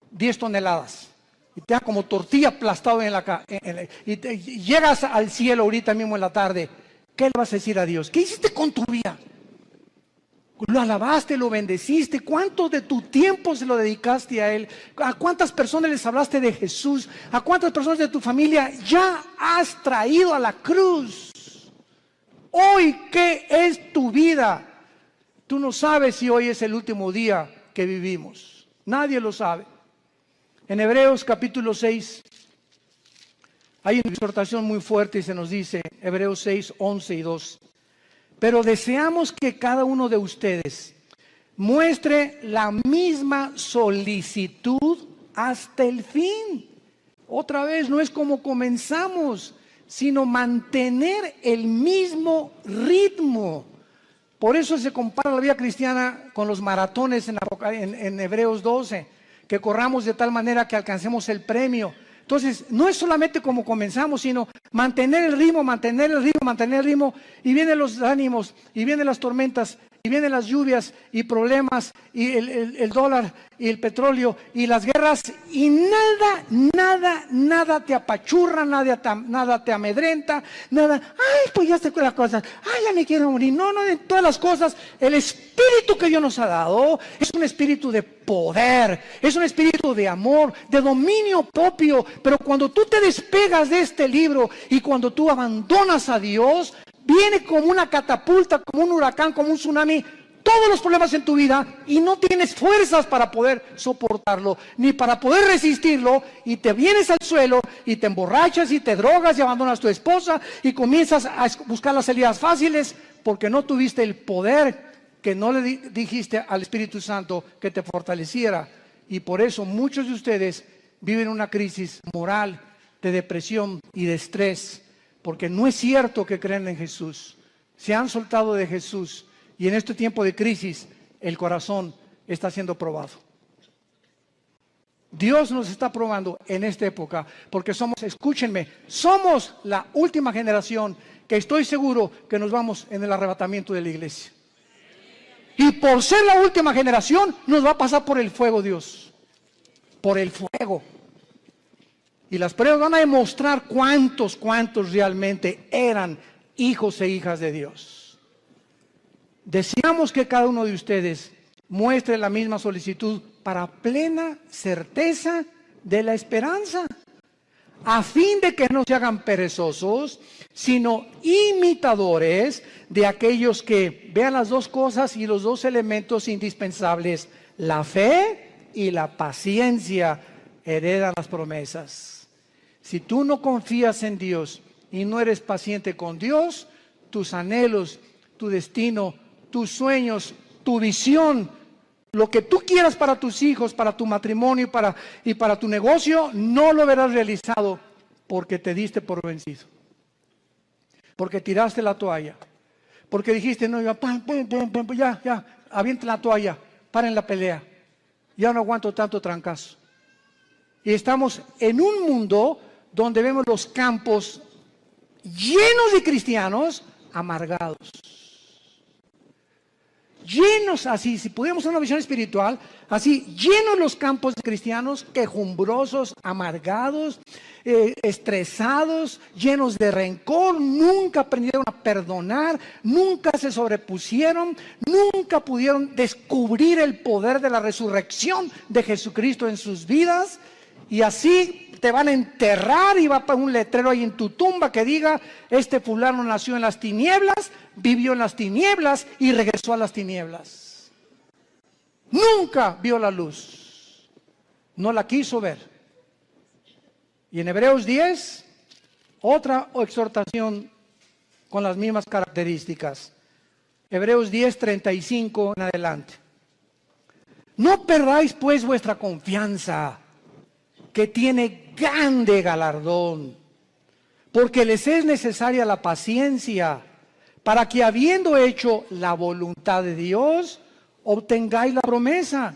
10 toneladas. Y te da como tortilla aplastado y llegas al cielo ahorita mismo en la tarde. ¿Qué le vas a decir a Dios? ¿Qué hiciste con tu vida? Lo alabaste, lo bendeciste. ¿Cuánto de tu tiempo se lo dedicaste a Él? ¿A cuántas personas les hablaste de Jesús? ¿A cuántas personas de tu familia ya has traído a la cruz? Hoy, ¿qué es tu vida? Tú no sabes si hoy es el último día que vivimos. Nadie lo sabe. En Hebreos capítulo 6 hay una exhortación muy fuerte y se nos dice, Hebreos 6, 11 y 2. Pero deseamos que cada uno de ustedes muestre la misma solicitud hasta el fin. Otra vez, no es como comenzamos, sino mantener el mismo ritmo. Por eso se compara la vida cristiana con los maratones en Hebreos 12, que corramos de tal manera que alcancemos el premio. Entonces, no es solamente como comenzamos, sino mantener el ritmo, mantener el ritmo, mantener el ritmo. Y vienen los ánimos, y vienen las tormentas, y vienen las lluvias, y problemas, y el dólar, y el petróleo, y las guerras. Y nada te apachurra, nada te amedrenta, nada. Ay, pues ya sé las cosas. Ay, ya me quiero morir. No, de todas las cosas. El espíritu que Dios nos ha dado es un espíritu de poder, es un espíritu de amor, de dominio propio. Pero cuando tú te despegas de este libro y cuando tú abandonas a Dios, viene como una catapulta, como un huracán, como un tsunami, todos los problemas en tu vida y no tienes fuerzas para poder soportarlo, ni para poder resistirlo, y te vienes al suelo y te emborrachas y te drogas y abandonas a tu esposa y comienzas a buscar las salidas fáciles porque no tuviste el poder que no le dijiste al Espíritu Santo que te fortaleciera. Y por eso muchos de ustedes viven una crisis moral, de depresión y de estrés, porque no es cierto que creen en Jesús. Se han soltado de Jesús y en este tiempo de crisis el corazón está siendo probado. Dios nos está probando en esta época porque escúchenme, somos la última generación que estoy seguro que nos vamos en el arrebatamiento de la iglesia. Y por ser la última generación nos va a pasar por el fuego Dios, por el fuego. Y las pruebas van a demostrar cuántos realmente eran hijos e hijas de Dios. Deseamos que cada uno de ustedes muestre la misma solicitud para plena certeza de la esperanza, a fin de que no se hagan perezosos, sino imitadores de aquellos que vean las dos cosas y los dos elementos indispensables, la fe y la paciencia, heredan las promesas. Si tú no confías en Dios y no eres paciente con Dios, tus anhelos, tu destino, tus sueños, tu visión, lo que tú quieras para tus hijos, para tu matrimonio y para tu negocio, no lo verás realizado porque te diste por vencido. Porque tiraste la toalla. Porque dijiste, no, ya, avienten la toalla, paren la pelea. Ya no aguanto tanto trancazo. Y estamos en un mundo donde vemos los campos llenos de cristianos amargados. Llenos así, si pudiéramos hacer una visión espiritual, así, llenos los campos de cristianos quejumbrosos, amargados, estresados, llenos de rencor, nunca aprendieron a perdonar, nunca se sobrepusieron, nunca pudieron descubrir el poder de la resurrección de Jesucristo en sus vidas, y así te van a enterrar y va a poner un letrero ahí en tu tumba que diga, este fulano nació en las tinieblas, vivió en las tinieblas y regresó a las tinieblas. Nunca vio la luz, no la quiso ver. Y en Hebreos 10, otra exhortación con las mismas características. Hebreos 10, 35 en adelante. No perdáis pues vuestra confianza, que tiene grande galardón, porque les es necesaria la paciencia, para que habiendo hecho la voluntad de Dios, obtengáis la promesa.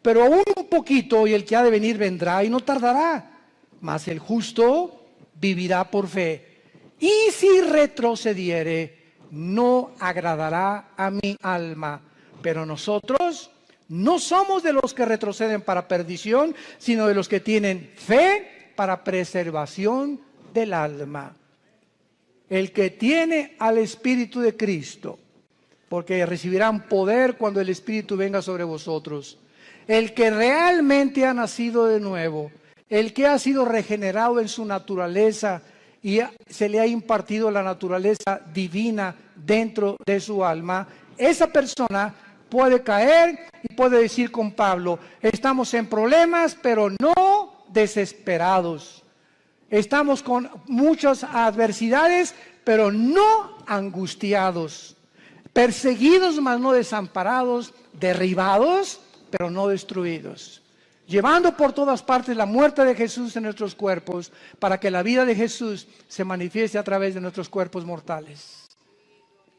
Pero aún un poquito, y el que ha de venir vendrá y no tardará, mas el justo vivirá por fe. Y si retrocediere, no agradará a mi alma. Pero nosotros no somos de los que retroceden para perdición, sino de los que tienen fe para preservación del alma. El que tiene al Espíritu de Cristo, porque recibirán poder cuando el Espíritu venga sobre vosotros. El que realmente ha nacido de nuevo, el que ha sido regenerado en su naturaleza y se le ha impartido la naturaleza divina dentro de su alma, esa persona puede caer y puede decir con Pablo, estamos en problemas, pero no desesperados. Estamos con muchas adversidades, pero no angustiados. Perseguidos, mas no desamparados. Derribados, pero no destruidos. Llevando por todas partes la muerte de Jesús en nuestros cuerpos, para que la vida de Jesús se manifieste a través de nuestros cuerpos mortales.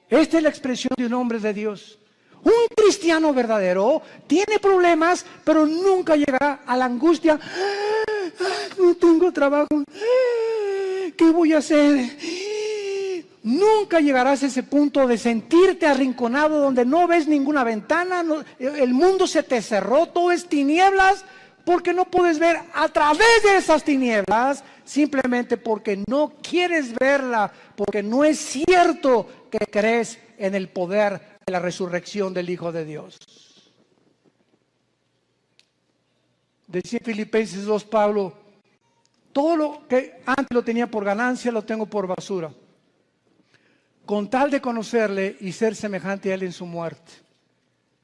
Esta es la expresión de un hombre de Dios. Un cristiano verdadero tiene problemas, pero nunca llegará a la angustia. No tengo trabajo. ¿Qué voy a hacer? Nunca llegarás a ese punto de sentirte arrinconado donde no ves ninguna ventana, el mundo se te cerró, todo es tinieblas, porque no puedes ver a través de esas tinieblas, simplemente porque no quieres verla, porque no es cierto que crees en el poder de la resurrección del Hijo de Dios. Decía en Filipenses 2 Pablo, todo lo que antes lo tenía por ganancia, lo tengo por basura, con tal de conocerle y ser semejante a él en su muerte,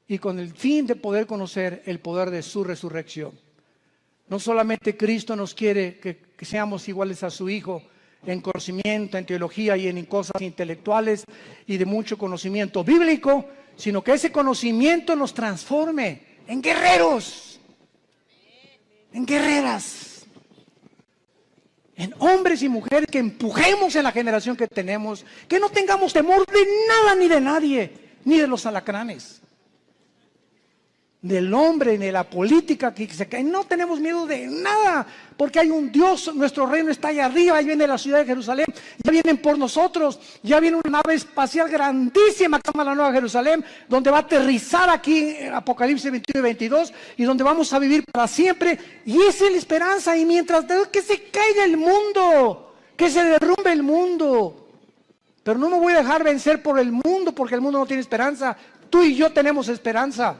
y con el fin de poder conocer el poder de su resurrección. No solamente Cristo nos quiere que seamos iguales a su Hijo en conocimiento, en teología y en cosas intelectuales y de mucho conocimiento bíblico, sino que ese conocimiento nos transforme en guerreros, en guerreras, en hombres y mujeres que empujemos en la generación que tenemos, que no tengamos temor de nada ni de nadie, ni de los alacranes, del hombre, ni de la política que se cae. No tenemos miedo de nada, porque hay un Dios, nuestro reino está allá arriba, ahí viene la ciudad de Jerusalén, ya vienen por nosotros, ya viene una nave espacial grandísima que se llama la Nueva Jerusalén, donde va a aterrizar aquí en Apocalipsis 21 y 22, y donde vamos a vivir para siempre, y esa es la esperanza. Y mientras que se caiga el mundo, que se derrumbe el mundo, pero no me voy a dejar vencer por el mundo, porque el mundo no tiene esperanza. Tú y yo tenemos esperanza.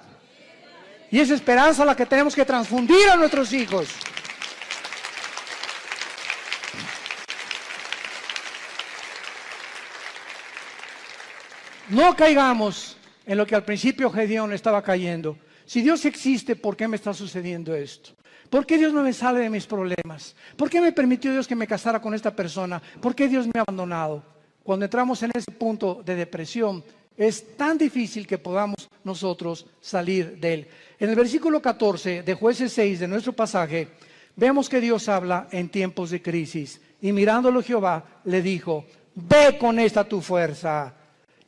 Y esa esperanza es la que tenemos que transfundir a nuestros hijos. No caigamos en lo que al principio Gedeón estaba cayendo. Si Dios existe, ¿por qué me está sucediendo esto? ¿Por qué Dios no me sale de mis problemas? ¿Por qué me permitió Dios que me casara con esta persona? ¿Por qué Dios me ha abandonado? Cuando entramos en ese punto de depresión, es tan difícil que podamos nosotros salir de él. En el versículo 14 de Jueces 6 de nuestro pasaje, vemos que Dios habla en tiempos de crisis. Y mirándolo Jehová le dijo, ve con esta tu fuerza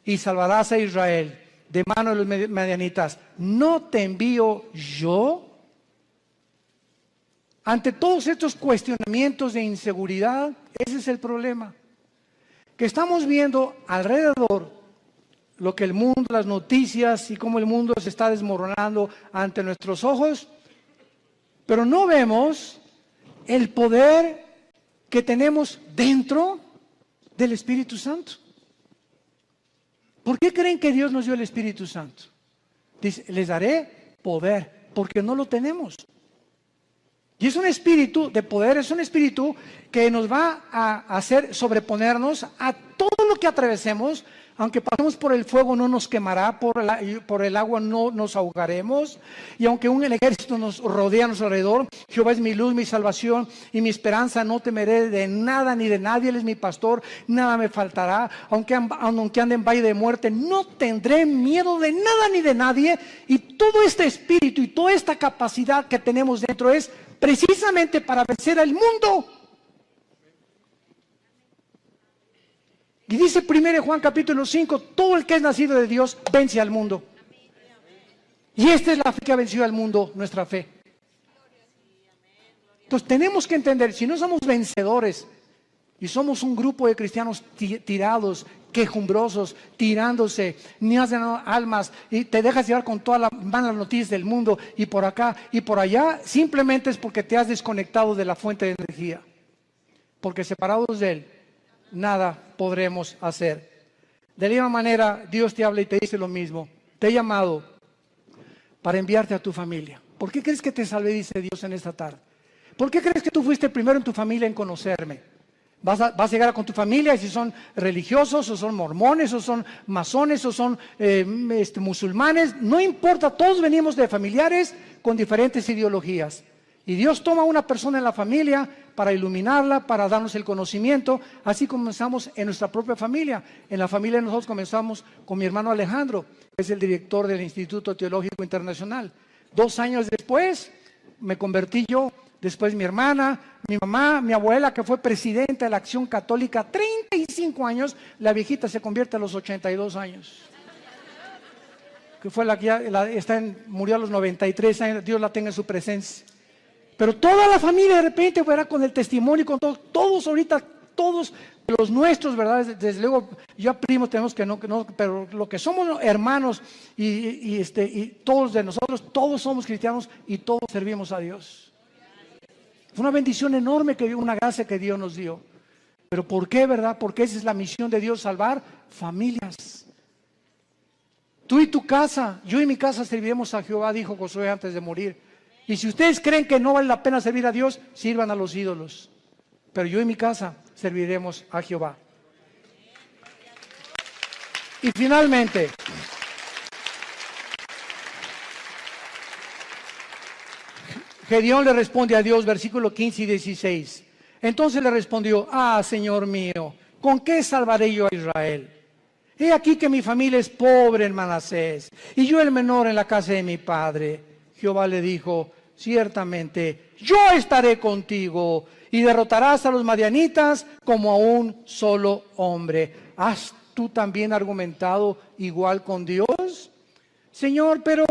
y salvarás a Israel de mano de los madianitas. ¿No te envío yo? Ante todos estos cuestionamientos de inseguridad, ese es el problema. Que estamos viendo alrededor lo que el mundo, las noticias y cómo el mundo se está desmoronando ante nuestros ojos, pero no vemos el poder que tenemos dentro del Espíritu Santo. ¿Por qué creen que Dios nos dio el Espíritu Santo? Dice, les daré poder, porque no lo tenemos. Y es un espíritu de poder, es un espíritu que nos va a hacer sobreponernos a todo lo que atravesemos. Aunque pasemos por el fuego no nos quemará, por el agua no nos ahogaremos. Y aunque un ejército nos rodea a nuestro alrededor, Jehová es mi luz, mi salvación y mi esperanza, no temeré de nada ni de nadie, Él es mi pastor, nada me faltará. Aunque ande en valle de muerte, no tendré miedo de nada ni de nadie. Y todo este espíritu y toda esta capacidad que tenemos dentro es precisamente para vencer al mundo. Y dice 1 Juan capítulo 5, todo el que es nacido de Dios vence al mundo. Y esta es la fe que ha vencido al mundo, nuestra fe. Entonces tenemos que entender, si no somos vencedores y somos un grupo de cristianos tirados, quejumbrosos, tirándose, ni hacen almas y te dejas llevar con todas las malas noticias del mundo y por acá y por allá, simplemente es porque te has desconectado de la fuente de energía. Porque separados de Él, nada podremos hacer. De la misma manera, Dios te habla y te dice lo mismo. Te he llamado para enviarte a tu familia. ¿Por qué crees que te salvé, dice Dios en esta tarde? ¿Por qué crees que tú fuiste primero en tu familia en conocerme? Vas a llegar con tu familia, y si son religiosos, o son mormones, o son masones, o son musulmanes, no importa, todos venimos de familiares con diferentes ideologías. Y Dios toma a una persona en la familia para iluminarla, para darnos el conocimiento. Así comenzamos en nuestra propia familia. En la familia nosotros comenzamos con mi hermano Alejandro, que es el director del Instituto Teológico Internacional. 2 años después me convertí yo, después mi hermana, mi mamá, mi abuela, que fue presidenta de la Acción Católica 35 años, la viejita se convierte a los 82 años. Que fue la que murió a los 93 años, Dios la tenga en su presencia. Pero toda la familia de repente, ¿verdad? Con el testimonio y con todos ahorita, todos los nuestros, ¿verdad? Desde luego, ya primos tenemos que no, pero lo que somos hermanos y todos de nosotros, todos somos cristianos y todos servimos a Dios. Fue una bendición enorme, una gracia que Dios nos dio. ¿Pero por qué, verdad? Porque esa es la misión de Dios, salvar familias. Tú y tu casa, yo y mi casa serviremos a Jehová, dijo Josué antes de morir. Y si ustedes creen que no vale la pena servir a Dios, sirvan a los ídolos. Pero yo y mi casa serviremos a Jehová. Y finalmente, Gedeón le responde a Dios, versículo 15 y 16. Entonces le respondió: Señor mío, ¿con qué salvaré yo a Israel? He aquí que mi familia es pobre en Manasés, y yo el menor en la casa de mi padre. Jehová le dijo: ciertamente yo estaré contigo, y derrotarás a los madianitas como a un solo hombre. ¿Has tú también argumentado igual con Dios? Señor, pero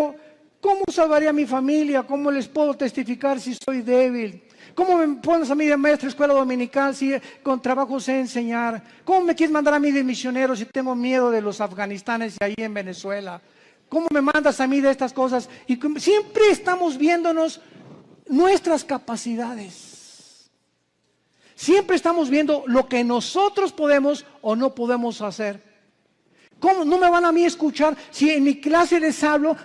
¿cómo salvaré a mi familia? ¿Cómo les puedo testificar si soy débil? ¿Cómo me pones a mí de maestra escuela dominical si con trabajo sé enseñar? ¿Cómo me quieres mandar a mí de misionero si tengo miedo de los afganistanes y ahí en Venezuela? ¿Cómo me mandas a mí de estas cosas? Y siempre estamos viéndonos nuestras capacidades. Siempre estamos viendo lo que nosotros podemos o no podemos hacer. ¿Cómo no me van a mí escuchar si en mi clase les hablo?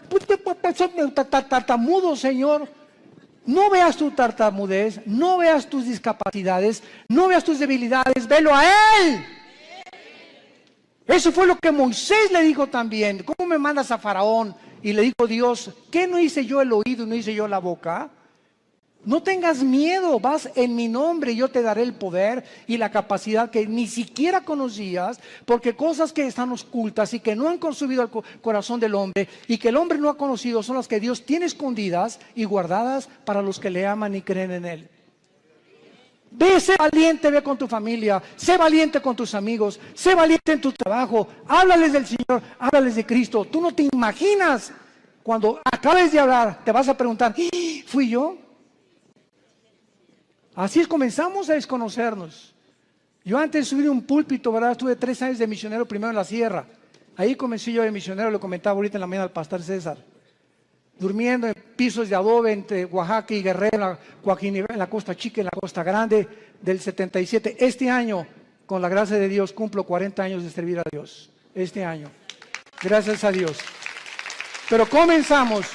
Soy tartamudo, Señor. No veas tu tartamudez, no veas tus discapacidades, no veas tus debilidades, velo a Él. Eso fue lo que Moisés le dijo también. ¿Cómo me mandas a Faraón? Y le dijo Dios: ¿qué no hice yo el oído y no hice yo la boca? No tengas miedo, vas en mi nombre y yo te daré el poder y la capacidad que ni siquiera conocías, porque cosas que están ocultas y que no han consumido el corazón del hombre y que el hombre no ha conocido son las que Dios tiene escondidas y guardadas para los que le aman y creen en Él. Ve, sé valiente, ve con tu familia, sé valiente con tus amigos, sé valiente en tu trabajo, háblales del Señor, háblales de Cristo. Tú no te imaginas, cuando acabes de hablar, te vas a preguntar: ¿fui yo? Así es, comenzamos a desconocernos. Yo antes de subir un púlpito, ¿verdad? Estuve 3 años de misionero, primero en la sierra. Ahí comencé yo de misionero, le comentaba ahorita en la mañana al pastor César. Durmiendo en pisos de adobe entre Oaxaca y Guerrero, en la Costa Chica, en la Costa Grande, del 77. Este año, con la gracia de Dios, cumplo 40 años de servir a Dios. Este año. Gracias a Dios. Pero comenzamos.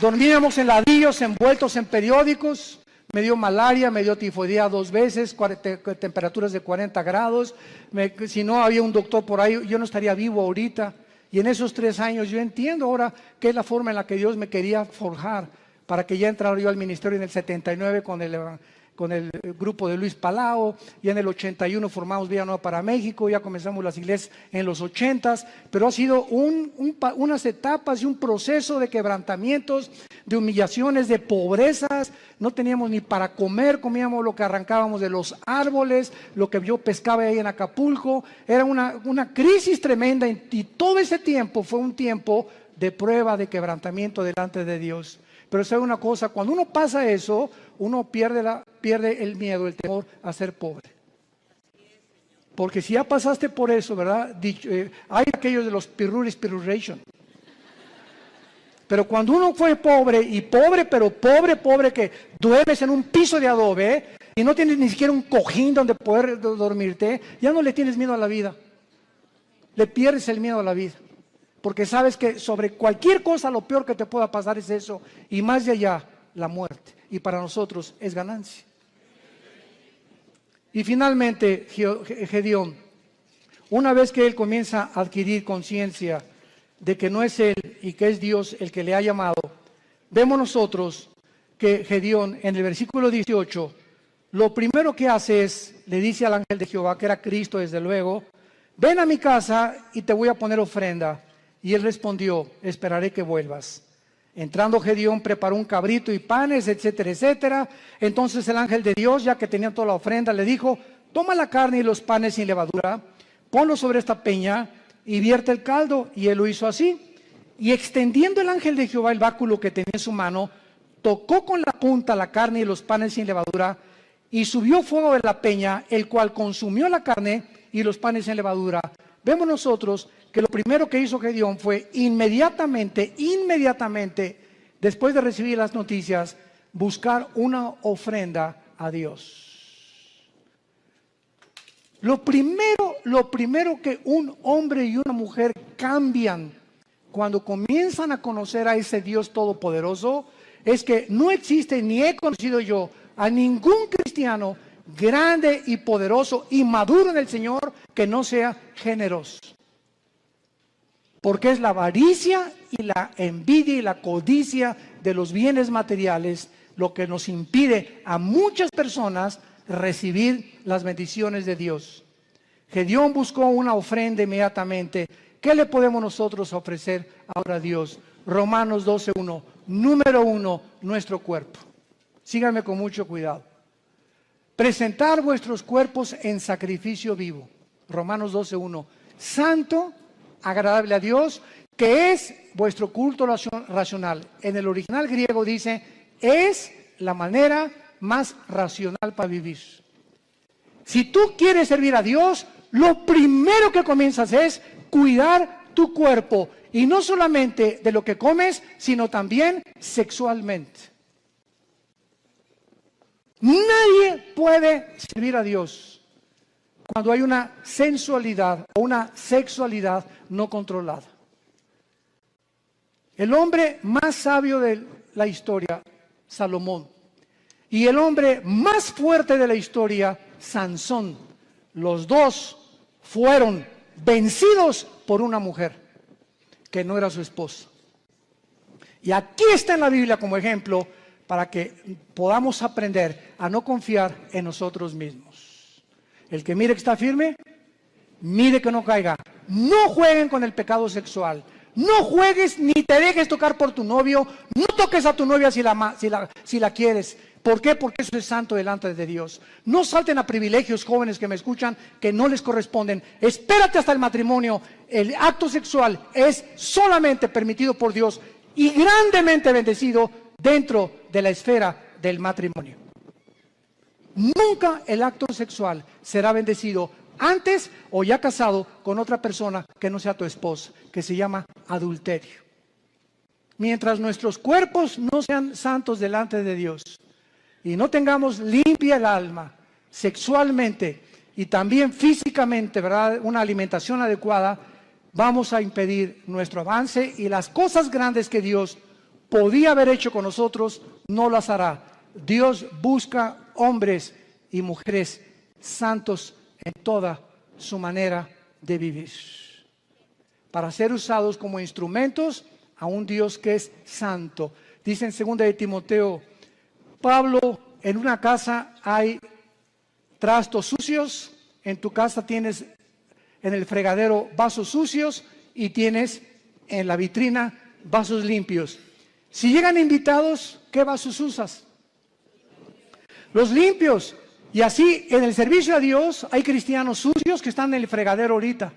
Dormíamos en ladrillos, envueltos en periódicos. Me dio malaria, me dio tifoidea 2 veces, temperaturas de 40 grados. Si no había un doctor por ahí, yo no estaría vivo ahorita. Y en esos 3 años yo entiendo ahora qué es la forma en la que Dios me quería forjar para que ya entrara yo al ministerio en el 79 con el grupo de Luis Palao. Y en el 81 formamos Villa Nueva para México, ya comenzamos las iglesias en los 80s, pero ha sido unas etapas y un proceso de quebrantamientos, de humillaciones, de pobrezas. No teníamos ni para comer, comíamos lo que arrancábamos de los árboles, lo que yo pescaba ahí en Acapulco. Era una crisis tremenda y todo ese tiempo fue un tiempo de prueba, de quebrantamiento delante de Dios. Pero sabe una cosa, cuando uno pasa eso, uno pierde el miedo, el temor a ser pobre. Porque si ya pasaste por eso, ¿verdad? Hay aquellos de los pirruration. Pero cuando uno fue pobre, y pobre, pero pobre, que duermes en un piso de adobe y no tienes ni siquiera un cojín donde poder dormirte, ya no le tienes miedo a la vida. Le pierdes el miedo a la vida. Porque sabes que sobre cualquier cosa lo peor que te pueda pasar es eso. Y más de allá, la muerte. Y para nosotros es ganancia. Y finalmente, Gedeón, una vez que él comienza a adquirir conciencia de que no es él y que es Dios el que le ha llamado, vemos nosotros que Gedeón, en el versículo 18, lo primero que hace es, le dice al ángel de Jehová, que era Cristo desde luego, ven a mi casa y te voy a poner ofrenda. Y él respondió, esperaré que vuelvas. Entrando Gedeón preparó un cabrito y panes, etcétera, etcétera. Entonces el ángel de Dios, ya que tenía toda la ofrenda, le dijo, toma la carne y los panes sin levadura, ponlo sobre esta peña y vierte el caldo. Y él lo hizo así. Y extendiendo el ángel de Jehová el báculo que tenía en su mano, tocó con la punta la carne y los panes sin levadura, y subió fuego de la peña, el cual consumió la carne y los panes sin levadura. Vemos nosotros que lo primero que hizo Gedeón fue inmediatamente, después de recibir las noticias, buscar una ofrenda a Dios. Lo primero que un hombre y una mujer cambian cuando comienzan a conocer a ese Dios todopoderoso es que no existe, ni he conocido yo a ningún cristiano grande y poderoso y maduro en el Señor que no sea generoso. Porque es la avaricia y la envidia y la codicia de los bienes materiales lo que nos impide a muchas personas recibir las bendiciones de Dios. Gedeón buscó una ofrenda inmediatamente. ¿Qué le podemos nosotros ofrecer ahora a Dios? Romanos 12:1. Número 1, nuestro cuerpo. Síganme con mucho cuidado. Presentar vuestros cuerpos en sacrificio vivo. Romanos 12:1. Santo, agradable a Dios, que es vuestro culto racional. En el original griego dice, es la manera más racional para vivir. Si tú quieres servir a Dios, lo primero que comienzas es cuidar tu cuerpo. Y no solamente de lo que comes, sino también sexualmente. Nadie puede servir a Dios cuando hay una sensualidad o una sexualidad no controlada. El hombre más sabio de la historia, Salomón, y el hombre más fuerte de la historia, Sansón, los dos fueron vencidos por una mujer que no era su esposa. Y aquí está en la Biblia como ejemplo para que podamos aprender a no confiar en nosotros mismos. El que mire que está firme, mire que no caiga. No jueguen con el pecado sexual. No juegues ni te dejes tocar por tu novio. No toques a tu novia si la quieres. ¿Por qué? Porque eso es santo delante de Dios. No salten a privilegios, jóvenes que me escuchan, que no les corresponden. Espérate hasta el matrimonio. El acto sexual es solamente permitido por Dios y grandemente bendecido dentro de la esfera del matrimonio. Nunca el acto sexual será bendecido antes o ya casado con otra persona que no sea tu esposa, que se llama adulterio. Mientras nuestros cuerpos no sean santos delante de Dios y no tengamos limpia el alma sexualmente y también físicamente, ¿verdad?, una alimentación adecuada, vamos a impedir nuestro avance y las cosas grandes que Dios podía haber hecho con nosotros, no las hará. Dios busca hombres y mujeres santos en toda su manera de vivir, para ser usados como instrumentos a un Dios que es santo. Dice en 2 de Timoteo, Pablo, en una casa hay trastos sucios, en tu casa tienes en el fregadero vasos sucios y tienes en la vitrina vasos limpios. Si llegan invitados, ¿qué vasos usas? Los limpios. Y así en el servicio a Dios hay cristianos sucios que están en el fregadero ahorita.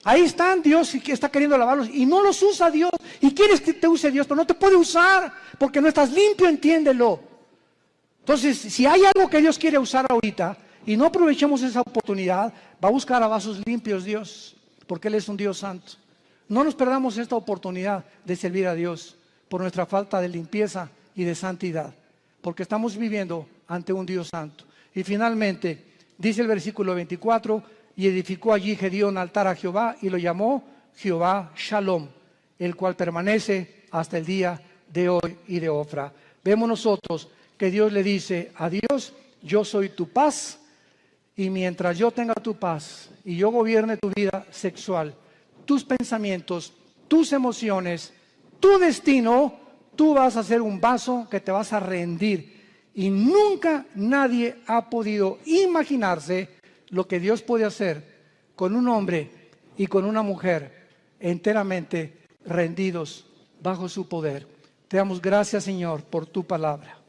Ahí están, Dios que está queriendo lavarlos y no los usa Dios. Y quieres que te use Dios, pero no te puede usar porque no estás limpio, entiéndelo. Entonces, si hay algo que Dios quiere usar ahorita y no aprovechemos esa oportunidad, va a buscar a vasos limpios Dios, porque Él es un Dios santo. No nos perdamos esta oportunidad de servir a Dios por nuestra falta de limpieza y de santidad, porque estamos viviendo ante un Dios santo. Y finalmente, dice el versículo 24, y edificó allí Gedeón altar a Jehová y lo llamó Jehová Shalom, el cual permanece hasta el día de hoy y de Ofra. Vemos nosotros que Dios le dice a Dios, yo soy tu paz, Y mientras yo tenga tu paz y yo gobierne tu vida sexual, tus pensamientos, tus emociones, tu destino, tú vas a ser un vaso que te vas a rendir. Y nunca nadie ha podido imaginarse lo que Dios puede hacer con un hombre y con una mujer enteramente rendidos bajo su poder. Te damos gracias, Señor, por tu palabra.